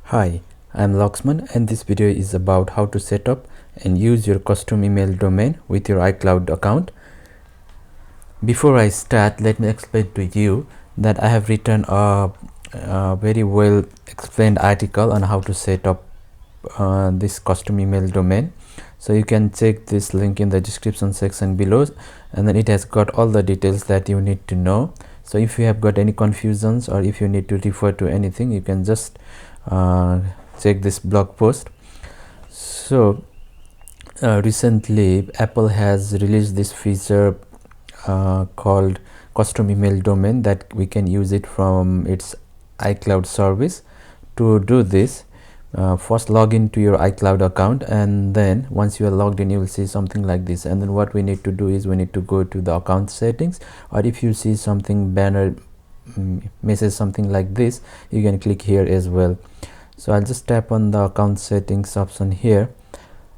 Hi, I'm Lakshman and this video is about how to set up and use your custom email domain with your iCloud account. Before I start, let me explain to you that I have written a very well explained article on how to set up this custom email domain. So you can check this link in the description section below, and then it has got all the details that you need to know. So if you have got any confusions or if you need to refer to anything, you can just check this blog post. So recently Apple has released this feature called custom email domain that we can use it from its iCloud service. To do this, first log into your iCloud account, and then once you are logged in, you will see something like this. And then what we need to do is we need to go to the account settings, or if you see something banner message something like this, you can click here as well. So I'll just tap on the account settings option here,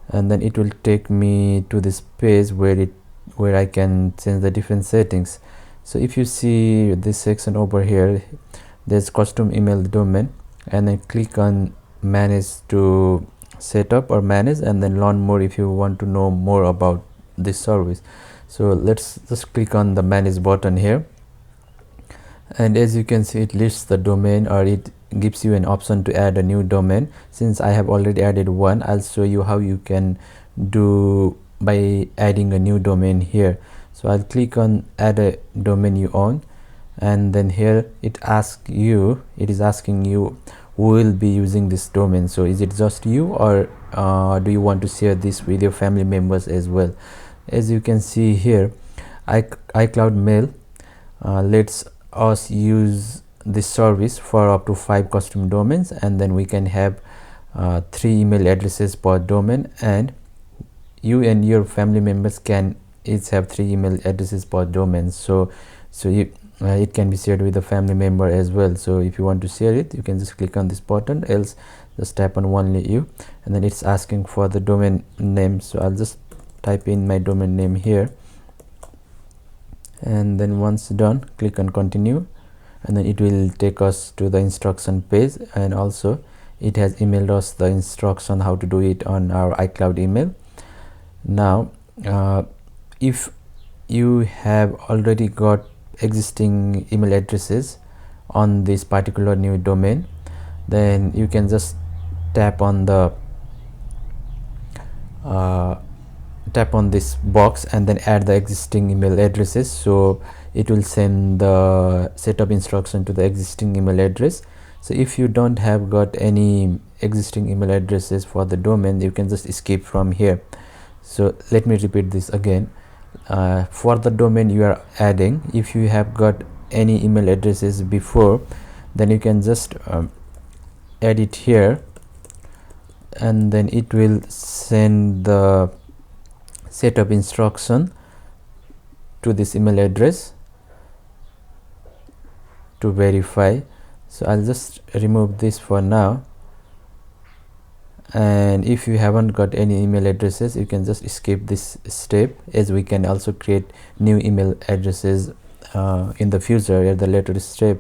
and then it will take me to this page where I can change the different settings. So if you see this section over here, there's custom email domain, and then click on manage to set up or manage, and then learn more if you want to know more about this service. So let's just click on the manage button here, and as you can see, it lists the domain, or it gives you an option to add a new domain. Since I have already added one, I'll show you how you can do by adding a new domain here. So I'll click on add a domain you own, and then here it is asking you who will be using this domain. So is it just you, or do you want to share this with your family members as well? As you can see here, iCloud Mail lets us use this service for up to 5 custom domains, and then we can have 3 email addresses per domain, and you and your family members can each have 3 email addresses per domain. So it can be shared with a family member as well. So if you want to share it, you can just click on this button, else just tap on only you, and then it's asking for the domain name. So I'll just type in my domain name here, and then once done, click on continue, and then it will take us to the instruction page, and also it has emailed us the instruction how to do it on our iCloud email. Now if you have already got existing email addresses on this particular new domain, then you can just tap on the tap on this box and then add the existing email addresses. So it will send the setup instruction to the existing email address. So if you don't have got any existing email addresses for the domain, you can just escape from here. So let me repeat this again. For the domain you are adding, if you have got any email addresses before, then you can just add it here, and then it will send the setup instruction to this email address to verify. So I'll just remove this for now, and if you haven't got any email addresses, you can just skip this step, as we can also create new email addresses in the future at the later step.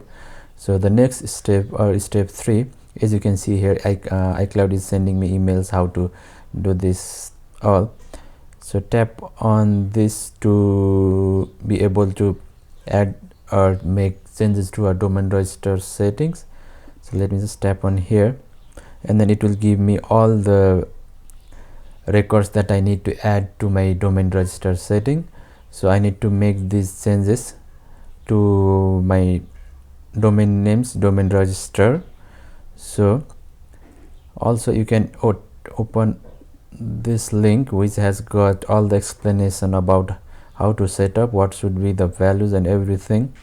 So the next step, or step 3, as you can see here, iCloud is sending me emails how to do this all. So tap on this to be able to add or make changes to our domain register settings. So let me just tap on here, and then it will give me all the records that I need to add to my domain register setting. So I need to make these changes to my domain names domain register. So also you can open this link, which has got all the explanation about how to set up, what should be the values and everything.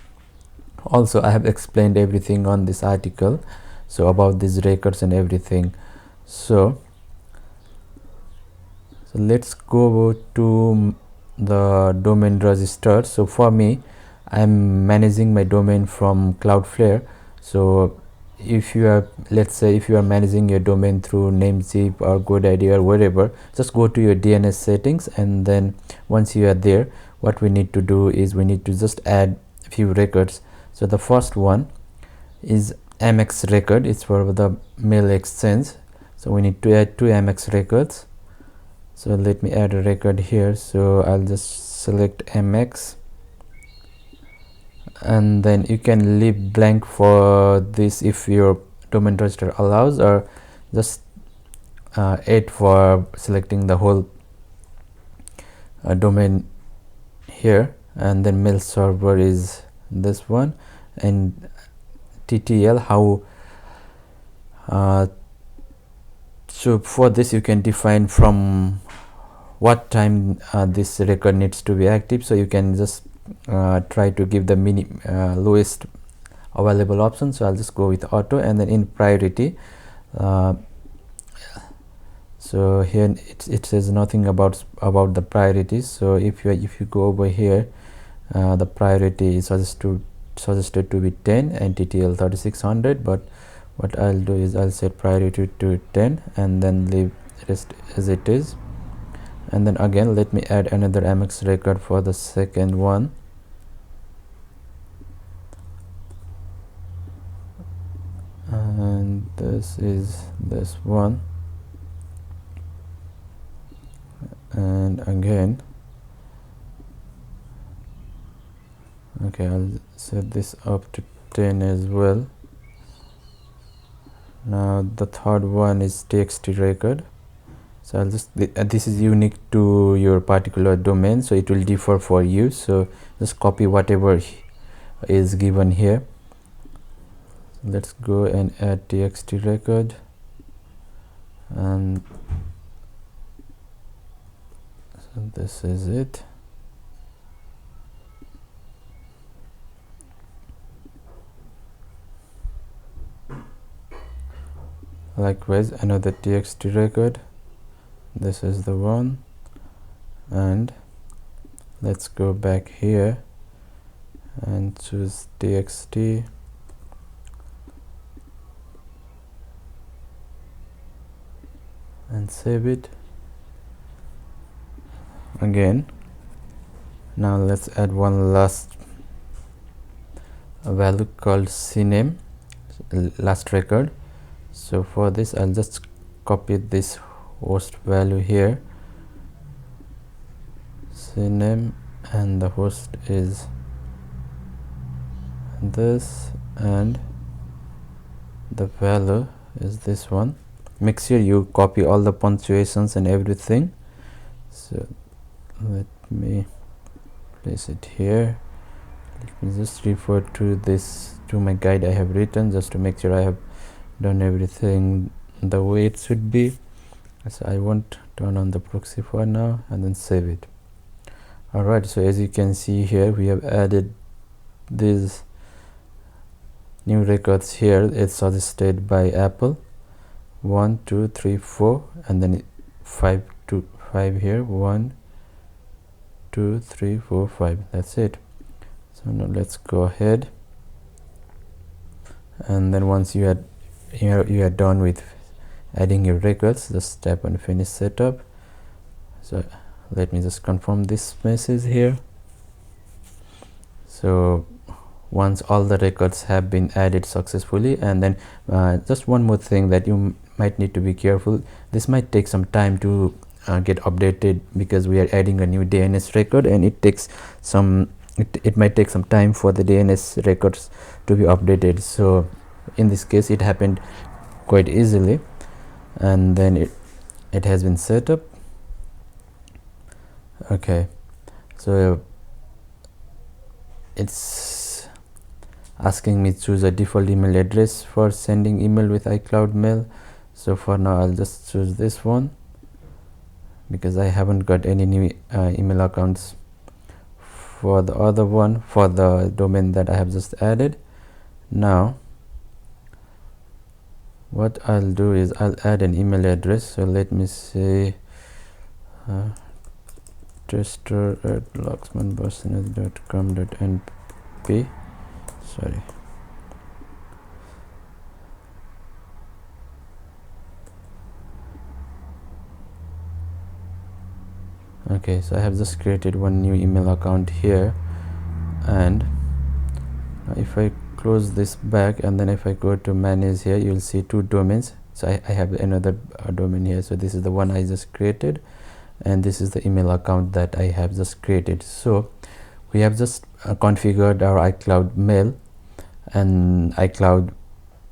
Also I have explained everything on this article, so about these records and everything. So let's go to the domain register. So for me, I'm managing my domain from Cloudflare. So if you are, let's say if you are managing your domain through Namecheap or GoDaddy or wherever, just go to your DNS settings, and then once you are there, what we need to do is we need to just add a few records. So the first one is MX record. It's for the mail exchange, so we need to add two MX records. So let me add a record here. So I'll just select MX, and then you can leave blank for this if your domain register allows, or just add for selecting the whole domain here. And then mail server is this one, and TTL how so for this you can define from what time this record needs to be active. So you can just try to give the lowest available option. So I'll just go with auto, and then in priority, so here it says nothing about the priorities. So if you go over here, the priority is suggested to be 10 and TTL 3600, but what I'll do is I'll set priority to 10 and then leave rest as it is. And then again, let me add another MX record for the second one. And this is this one. And again, okay, I'll set this up to 10 as well. Now the third one is txt record. So I'll just this is unique to your particular domain, so it will differ for you. So just copy whatever is given here. Let's go and add txt record, and so this is it. Likewise, another txt record. This is the one, and let's go back here and choose txt, and save it again. Now let's add one last value called cname, last record. So for this I'll just copy this host value here, cname, and the host is this, and the value is this one. Make sure you copy all the punctuations and everything. So let me place it here. Let me just refer to this, to my guide I have written, just to make sure I have done everything the way it should be. So I won't turn on the proxy for now, and then save it. Alright, so as you can see here, we have added these new records here. It's suggested by Apple, 1 2 3 4, and then 5 to 5 here, 1 2 3 4 5. That's it. So now let's go ahead, and then once you are done with adding your records, just tap on finish setup. So let me just confirm this message here. So once all the records have been added successfully, and then just one more thing that you might need to be careful, this might take some time to get updated, because we are adding a new DNS record, and it takes some it might take some time for the DNS records to be updated. So in this case it happened quite easily, and then it has been set up. Okay, so it's asking me to choose a default email address for sending email with iCloud Mail. So for now I'll just choose this one, because I haven't got any new email accounts for the other one, for the domain that I have just added. Now what I'll do is I'll add an email address. So let me say tester@locksmanpersonal.com.np. Sorry. Okay, so I have just created one new email account here, and if I close this back, and then if I go to manage here, you'll see two domains. So I have another domain here. So this is the one I just created, and this is the email account that I have just created. So we have just configured our iCloud mail and iCloud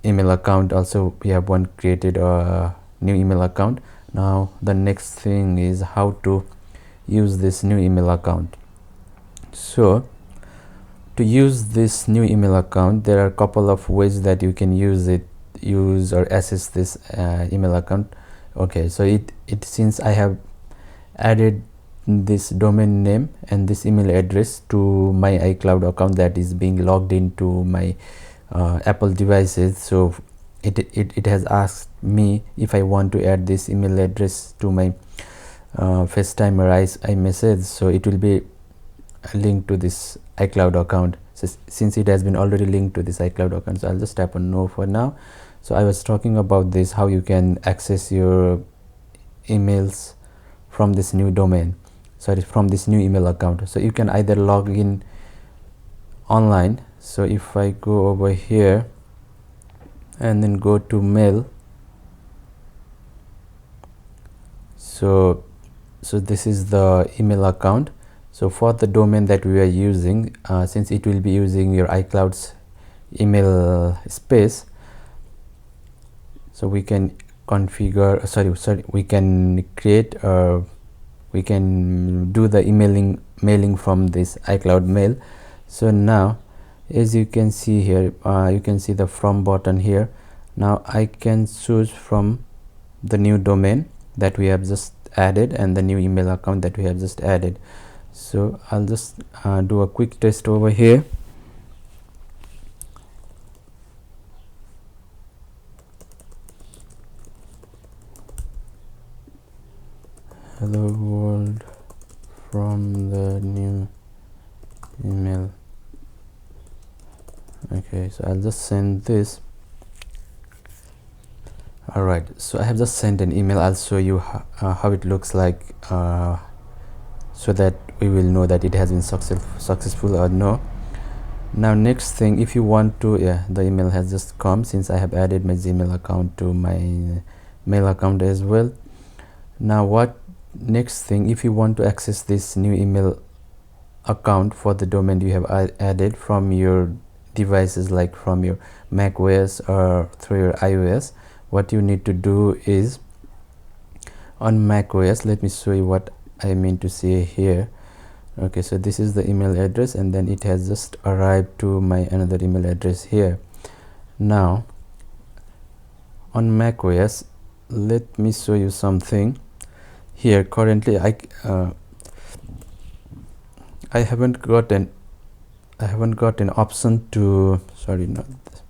email account. Also we have one created a new email account. Now the next thing is how to use this new email account. So to use this new email account, there are a couple of ways that you can use or access this email account. Okay, so it since I have added this domain name and this email address to my iCloud account that is being logged into my Apple devices, so it has asked me if I want to add this email address to my FaceTime or iMessage, so it will be linked to this iCloud account. So since it has been already linked to this iCloud account, so I'll just tap on no for now. So I was talking about this, how you can access your emails from this new domain, from this new email account. So you can either log in online. So if I go over here and then go to mail, so this is the email account. So for the domain that we are using, since it will be using your iCloud's email space, so we can configure, we can create, we can do the mailing from this iCloud mail. So now as you can see here, you can see the from button here. Now I can choose from the new domain that we have just added and the new email account that we have just added. So I'll just do a quick test over here. Hello world from the new email. Okay, so I'll just send this. All right, so I have just sent an email. I'll show you how it looks like, so that we will know that it has been successful or no. Now next thing, if you want to, the email has just come since I have added my Gmail account to my mail account as well. Now what next thing, if you want to access this new email account for the domain you have added from your devices, like from your macOS or through your iOS, what you need to do is, on macOS, let me show you what I mean to say here. Okay, so this is the email address, and then it has just arrived to my another email address here. Now on macOS, let me show you something here. Currently I haven't got an option to, sorry, not this.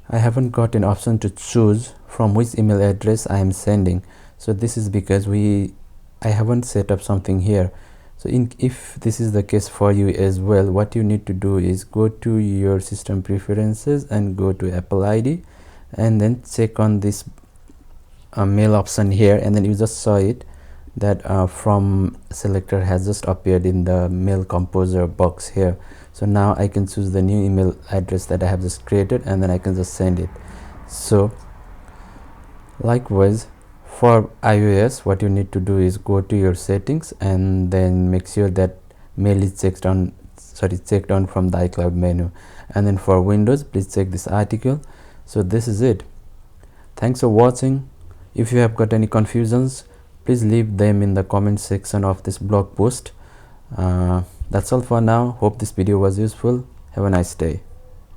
I haven't got an option to choose from which email address I am sending. So this is because I haven't set up something here. So if this is the case for you as well, what you need to do is go to your system preferences and go to Apple ID, and then check on this mail option here, and then you just saw it that from selector has just appeared in the mail composer box here. So now I can choose the new email address that I have just created, and then I can just send it. So likewise for iOS, what you need to do is go to your settings and then make sure that mail is checked on from the iCloud menu. And then for Windows, please check this article. So this is it. Thanks for watching. If you have got any confusions, please leave them in the comment section of this blog post. That's all for now. Hope this video was useful. Have a nice day.